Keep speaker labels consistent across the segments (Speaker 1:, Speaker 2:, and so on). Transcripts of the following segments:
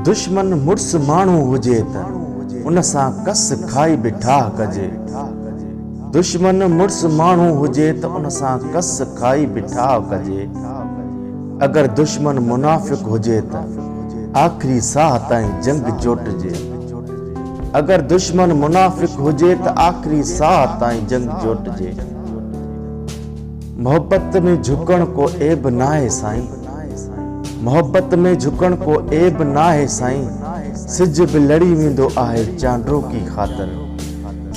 Speaker 1: दुश्मन मुड़स माण्हू हुजे त उन सां कस खाई बिठा कजे। दुश्मन मुड़स माण्हू हुजे त उन सां कस खाई बिठा कजे। अगर दुश्मन मुनाफिक हुजे त आखिरी साह ताईं जंग जोटजे। अगर दुश्मन मुनाफिक हुजे त आखिरी साह ताईं जंग जोटजे। मोहब्बत में झुकण को ऐब नाहे साईं, मोहब्बत में झुकण को ऐब नाहे साईं। सिज बि लड़ी वेंदो आहे चांड्रो की ख़ातिर,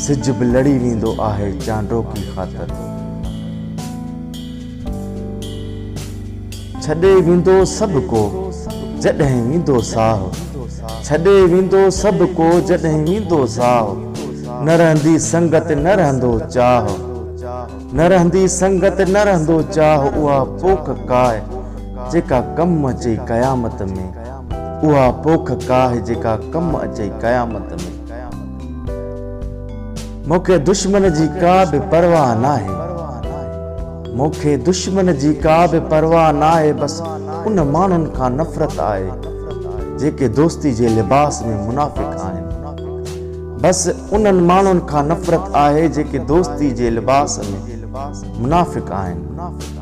Speaker 1: सिज बि लड़ी वेंदो आहे चांड्रो की ख़ातिर। छॾे वेंदो सभु को जॾहिं वेंदो साह, छॾे वेंदो सभु को जॾहिं वेंदो साह। न रहंदी संगत न रहंदो चाह, न रहंदी संगत न रहंदो चाह। उहा पोख काहे जेका कम अचे क़यामत में, उहा पोख काहे जेका कम अचे क़यामत में। मूंखे दुश्मन जी का बि परवाह नाहे, मूंखे दुश्मन जी का बि परवाह नाहे। बस उन माण्हुनि खां नफ़रत आहे जेके दोस्ती जे लिबास में मुनाफ़िक आहिनि। बस उन्हनि माण्हुनि खां नफ़रत आहे जेके दोस्ती जे लिबास में मुनाफ़िक आहिनि।